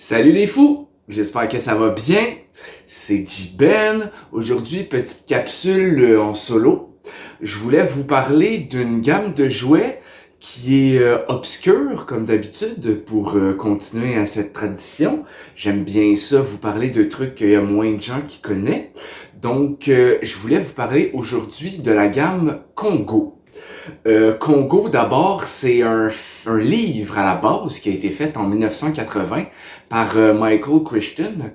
Salut les fous! J'espère que ça va bien. C'est J-Ben. Aujourd'hui, petite capsule en solo. Je voulais vous parler d'une gamme de jouets qui est obscure, comme d'habitude, pour continuer à cette tradition. J'aime bien ça, vous parler de trucs qu'il y a moins de gens qui connaissent. Donc, je voulais vous parler aujourd'hui de la gamme Congo. Congo, d'abord, c'est un livre à la base qui a été fait en 1980 par Michael Crichton.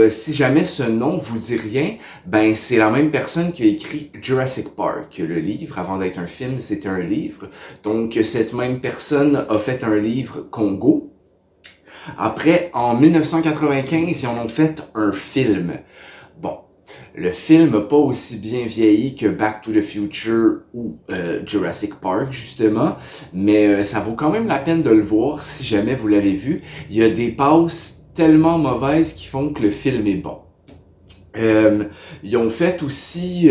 Si jamais ce nom vous dit rien, ben c'est la même personne qui a écrit Jurassic Park. Le livre, avant d'être un film, c'était un livre. Donc, cette même personne a fait un livre Congo. Après, en 1995, ils en ont fait un film. Bon, le film n'a pas aussi bien vieilli que Back to the Future ou Jurassic Park, justement, mais ça vaut quand même la peine de le voir si jamais vous l'avez vu. Il y a des passes tellement mauvaises qui font que le film est bon. Ils ont fait aussi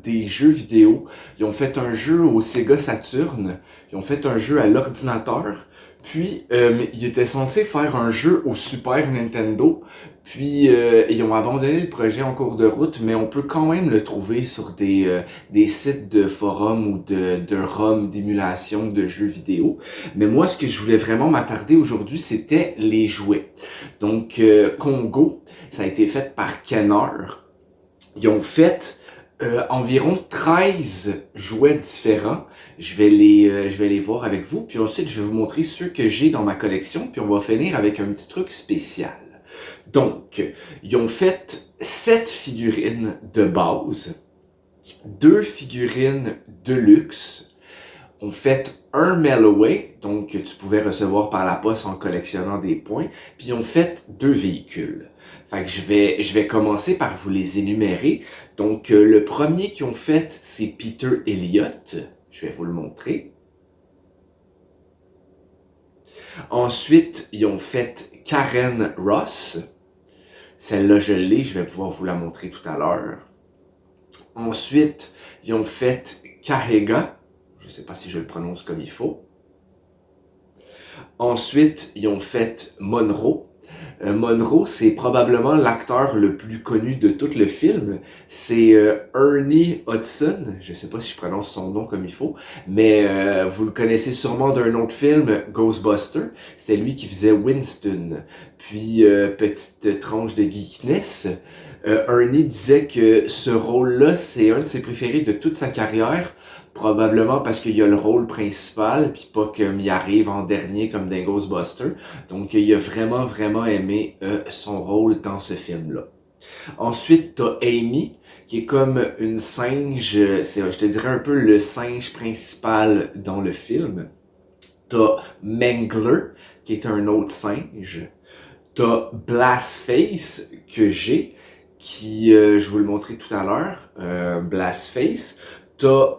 des jeux vidéo. Ils ont fait un jeu au Sega Saturn. Ils ont fait un jeu à l'ordinateur. Puis, ils étaient censés faire un jeu au Super Nintendo. Puis, ils ont abandonné le projet en cours de route, mais on peut quand même le trouver sur des sites de forums ou de ROM d'émulation de jeux vidéo. Mais moi, ce que je voulais vraiment m'attarder aujourd'hui, c'était les jouets. Donc, Congo, ça a été fait par Kenner. Ils ont fait environ 13 jouets différents. Je vais les voir avec vous. Puis ensuite, je vais vous montrer ceux que j'ai dans ma collection. Puis on va finir avec un petit truc spécial. Donc, ils ont fait 7 figurines de base, 2 figurines de luxe, ont fait un mail-away, donc que tu pouvais recevoir par la poste en collectionnant des points, puis ils ont fait 2 véhicules. Fait que je vais commencer par vous les énumérer. Donc, le premier qu'ils ont fait, c'est Peter Elliott. Je vais vous le montrer. Ensuite, ils ont fait Karen Ross. Celle-là, je l'ai, je vais pouvoir vous la montrer tout à l'heure. Ensuite, ils ont fait Kahega. Je ne sais pas si je le prononce comme il faut. Ensuite, ils ont fait Monroe. Monroe, c'est probablement l'acteur le plus connu de tout le film. C'est Ernie Hudson. Je ne sais pas si je prononce son nom comme il faut, mais vous le connaissez sûrement d'un autre film, Ghostbusters. C'était lui qui faisait Winston. Puis, petite tranche de geekness, Ernie disait que ce rôle-là, c'est un de ses préférés de toute sa carrière. Probablement parce qu'il y a le rôle principal, puis pas qu'il y arrive en dernier comme dans Ghostbusters. Donc, il a vraiment, vraiment aimé son rôle dans ce film-là. Ensuite, t'as Amy, qui est comme une singe, je te dirais un peu le singe principal dans le film. T'as Mangler, qui est un autre singe. T'as Blastface, que j'ai, qui, je vais vous le montrer tout à l'heure, Blastface. T'as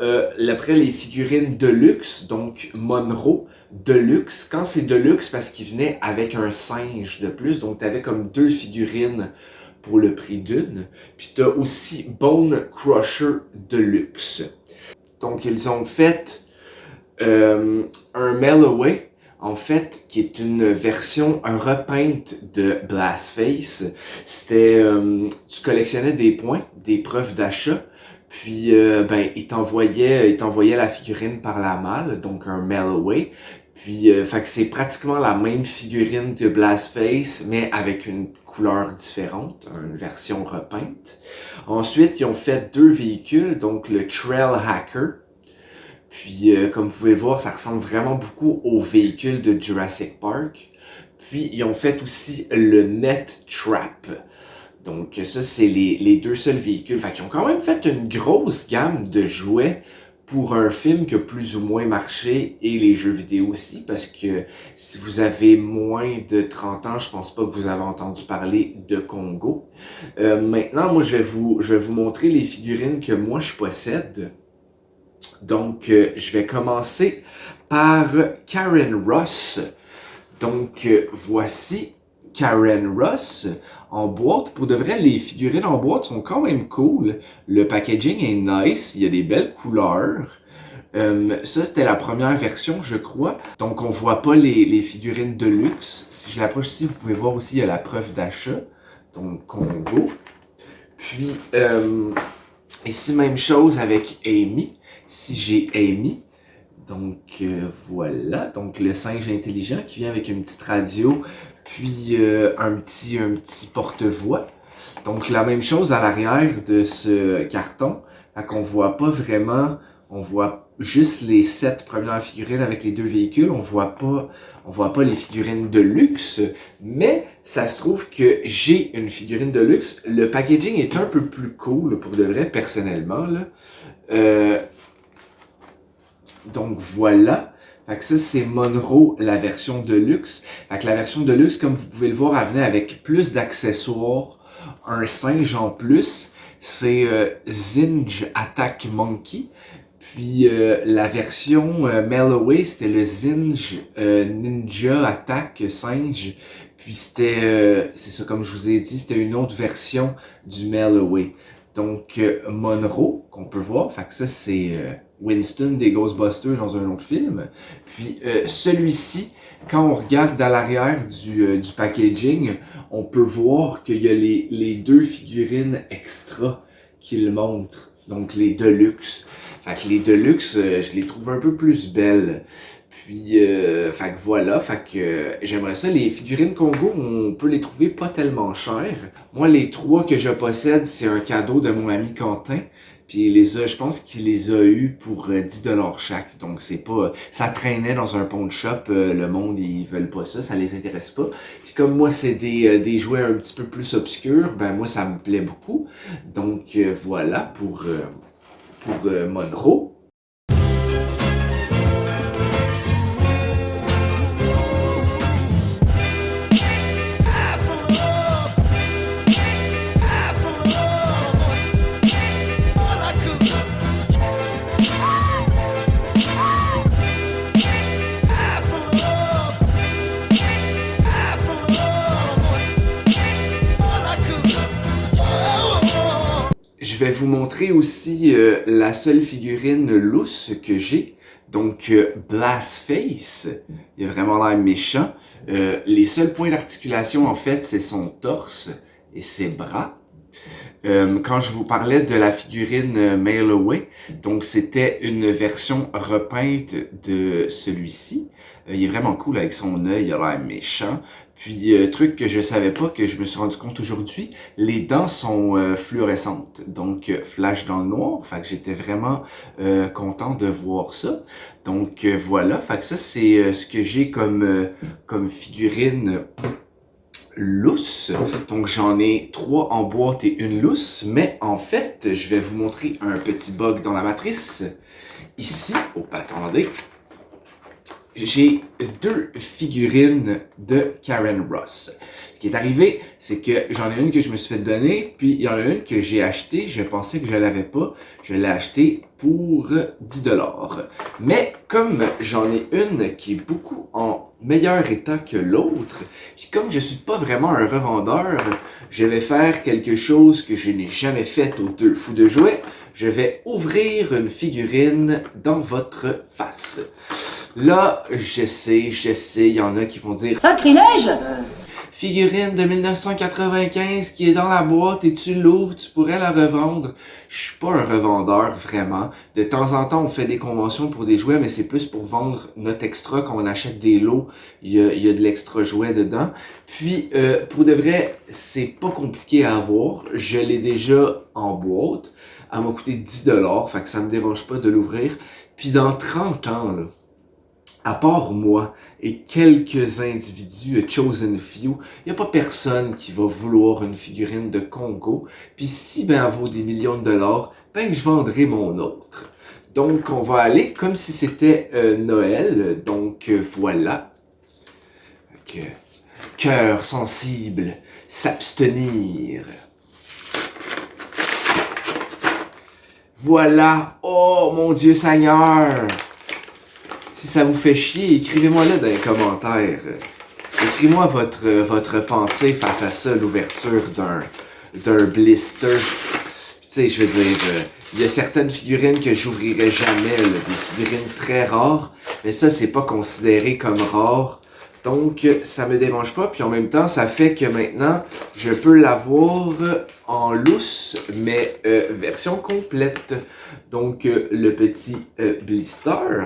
après les figurines Deluxe, donc Monroe Deluxe. Quand c'est Deluxe, parce qu'il venait avec un singe de plus, donc t'avais comme 2 figurines pour le prix d'une. Puis t'as aussi Bone Crusher Deluxe. Donc ils ont fait un Mail-Away, en fait, qui est une version, un repeinte de Blastface. C'était, tu collectionnais des points, des preuves d'achat. Puis, il t'envoyait la figurine par la malle, donc un mail-away. Puis, fait que c'est pratiquement la même figurine que Blastface, mais avec une couleur différente, une version repeinte. Ensuite, ils ont fait 2 véhicules, donc le Trail Hacker. Puis, comme vous pouvez le voir, ça ressemble vraiment beaucoup au véhicule de Jurassic Park. Puis, ils ont fait aussi le Net Trap. Donc ça, c'est les 2 seuls véhicules. Fait qu'ils ont quand même fait une grosse gamme de jouets pour un film qui a plus ou moins marché et les jeux vidéo aussi. Parce que si vous avez moins de 30 ans, je pense pas que vous avez entendu parler de Congo. Maintenant, moi, je vais vous montrer les figurines que moi, je possède. Donc, je vais commencer par Karen Ross. Donc, voici Karen Ross en boîte. Pour de vrai, les figurines en boîte sont quand même cool. Le packaging est nice, il y a des belles couleurs. Ça, c'était la première version, je crois. Donc, on voit pas les figurines de luxe. Si je l'approche ici, vous pouvez voir aussi, il y a la preuve d'achat. Donc, Congo. Puis, ici, même chose avec Amy. Si j'ai Amy. Donc, voilà. Donc, le singe intelligent qui vient avec une petite radio. Puis, un petit porte-voix. Donc, la même chose à l'arrière de ce carton. Fait qu'on voit pas vraiment... On voit juste les 7 premières figurines avec les 2 véhicules. On voit pas les figurines de luxe. Mais ça se trouve que j'ai une figurine de luxe. Le packaging est un peu plus cool pour de vrai, personnellement. Là. Donc voilà. Fait que ça, c'est Monroe, la version de luxe. Fait que la version de luxe, comme vous pouvez le voir, elle venait avec plus d'accessoires. Un singe en plus. C'est Zinj Attack Monkey. Puis la version Melloway, c'était le Zinj Ninja Attack Singe. Puis c'était, c'est ça comme je vous ai dit, c'était une autre version du Melloway. Donc Monroe, qu'on peut voir, fait que ça c'est Winston des Ghostbusters dans un autre film. Puis celui-ci, quand on regarde à l'arrière du packaging, on peut voir qu'il y a les 2 figurines extra qu'il montre. Donc les Deluxe. Fait que les Deluxe, je les trouve un peu plus belles. Puis, fait que voilà, fait que j'aimerais ça. Les figurines Congo, on peut les trouver pas tellement chères. Moi, les 3 que je possède, c'est un cadeau de mon ami Quentin. Puis je pense qu'il les a eu pour 10$ chaque. Donc c'est pas, ça traînait dans un pawn shop. Le monde, ils veulent pas ça les intéresse pas. Puis comme moi, c'est des jouets un petit peu plus obscurs, ben moi, ça me plaît beaucoup. Donc voilà pour Monroe. Je vais vous montrer aussi la seule figurine lousse que j'ai. Donc, Blastface. Il a vraiment l'air méchant. Les seuls points d'articulation, en fait, c'est son torse et ses bras. Quand je vous parlais de la figurine Mail-Away, donc c'était une version repeinte de celui-ci. Il est vraiment cool avec son œil, il a l'air méchant. Puis, truc que je savais pas, que je me suis rendu compte aujourd'hui, les dents sont fluorescentes, donc flash dans le noir. Fait que j'étais vraiment content de voir ça. Donc voilà, fait que ça c'est ce que j'ai comme figurine lousse. Donc j'en ai 3 en boîte et une lousse, mais en fait, je vais vous montrer un petit bug dans la matrice. Ici, attendez. J'ai 2 figurines de Karen Ross. Ce qui est arrivé, c'est que j'en ai une que je me suis fait donner, puis il y en a une que j'ai achetée, je pensais que je l'avais pas, je l'ai achetée pour 10$. Mais comme j'en ai une qui est beaucoup en meilleur état que l'autre, puis comme je suis pas vraiment un revendeur, je vais faire quelque chose que je n'ai jamais fait aux 2 fous de jouets, je vais ouvrir une figurine dans votre face. Là, je sais, il y en a qui vont dire « Sacrilège! Figurine de 1995 qui est dans la boîte et tu l'ouvres, tu pourrais la revendre. » Je suis pas un revendeur, vraiment. De temps en temps, on fait des conventions pour des jouets, mais c'est plus pour vendre notre extra. Quand on achète des lots, il y a de l'extra jouet dedans. Puis, pour de vrai, c'est pas compliqué à avoir. Je l'ai déjà en boîte. Elle m'a coûté 10$, fait que ça me dérange pas de l'ouvrir. Puis dans 30 ans, là, à part moi et quelques individus, a chosen few, il n'y a pas personne qui va vouloir une figurine de Congo. Puis si ben elle vaut des millions de dollars, ben je vendrai mon autre. Donc on va aller comme si c'était Noël. Donc voilà. Cœur sensible, s'abstenir. Voilà. Oh mon Dieu Seigneur. Si ça vous fait chier, écrivez-moi là dans les commentaires. Écrivez-moi votre pensée face à ça, l'ouverture d'un blister. Tu sais, je veux dire, Il y a certaines figurines que j'ouvrirai jamais, là, des figurines très rares, mais ça, c'est pas considéré comme rare. Donc, ça me dérange pas. Puis en même temps, ça fait que maintenant, je peux l'avoir en lousse, mais version complète. Donc, le petit blister.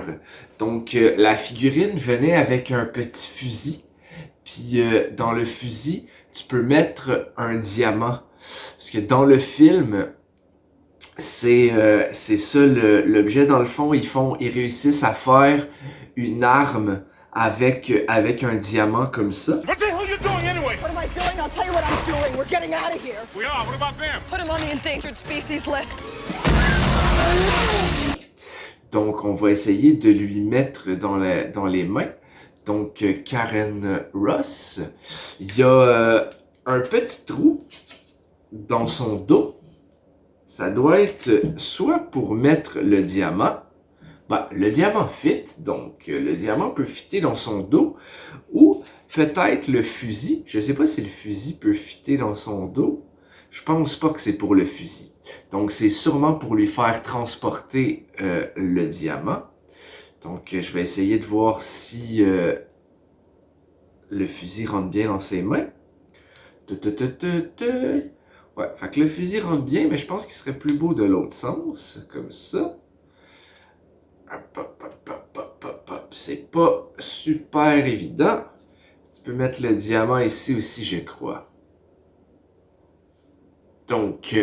Donc, la figurine venait avec un petit fusil. Puis dans le fusil, tu peux mettre un diamant. Parce que dans le film, c'est ça l'objet dans le fond. Ils réussissent à faire une arme avec un diamant comme ça. What the hell are you doing anyway? What am I doing? I'll tell you what I'm doing. We're getting out of here. We are. What about them? Put him on the endangered species list. Donc on va essayer de lui mettre dans les mains. Donc Karen Ross, il y a un petit trou dans son dos. Ça doit être soit pour mettre le diamant. Ben, le diamant fit, donc le diamant peut fitter dans son dos, ou peut-être le fusil. Je sais pas si le fusil peut fitter dans son dos. Je pense pas que c'est pour le fusil. Donc c'est sûrement pour lui faire transporter le diamant. Donc je vais essayer de voir si le fusil rentre bien dans ses mains. Ouais, fait que le fusil rentre bien, mais je pense qu'il serait plus beau de l'autre sens, comme ça. Hop, hop, hop, hop, hop, hop, hop. C'est pas super évident. Tu peux mettre le diamant ici aussi, je crois. Donc,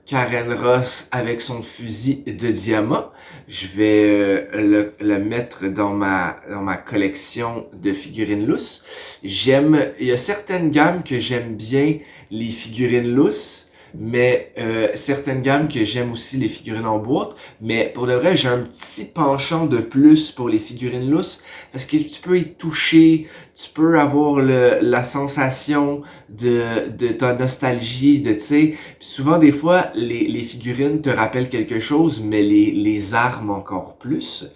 Karen Ross avec son fusil de diamant. Je vais le mettre dans ma collection de figurines lousses. Il y a certaines gammes que j'aime bien les figurines lousses, mais certaines gammes que j'aime aussi les figurines en boîte. Mais pour de vrai, j'ai un petit penchant de plus pour les figurines lousses parce que tu peux y toucher, tu peux avoir la sensation de ta nostalgie, tu sais. Souvent, des fois, les figurines te rappellent quelque chose, mais les armes encore plus.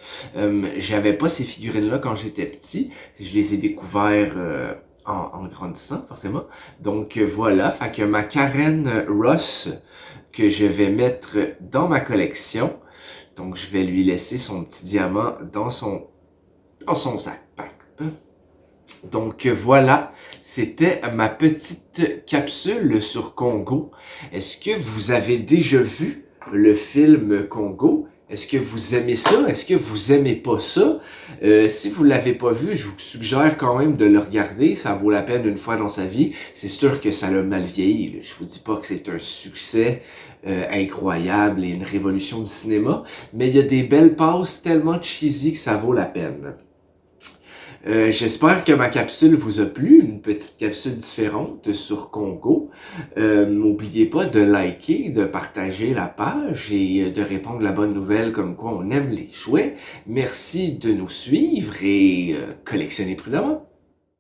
J'avais pas ces figurines-là quand j'étais petit. Je les ai découvertes en grandissant, forcément. Donc voilà, fait que ma Karen Ross que je vais mettre dans ma collection. Donc je vais lui laisser son petit diamant dans son sac. Donc voilà, c'était ma petite capsule sur Congo. Est-ce que vous avez déjà vu le film Congo? Est-ce que vous aimez ça? Est-ce que vous aimez pas ça? Si vous l'avez pas vu, je vous suggère quand même de le regarder. Ça vaut la peine une fois dans sa vie. C'est sûr que ça l'a mal vieilli, là. Je vous dis pas que c'est un succès incroyable et une révolution du cinéma, mais il y a des belles passes tellement cheesy que ça vaut la peine. J'espère que ma capsule vous a plu, une petite capsule différente sur Congo. N'oubliez pas de liker, de partager la page et de répondre la bonne nouvelle comme quoi on aime les jouets. Merci de nous suivre et collectionnez prudemment.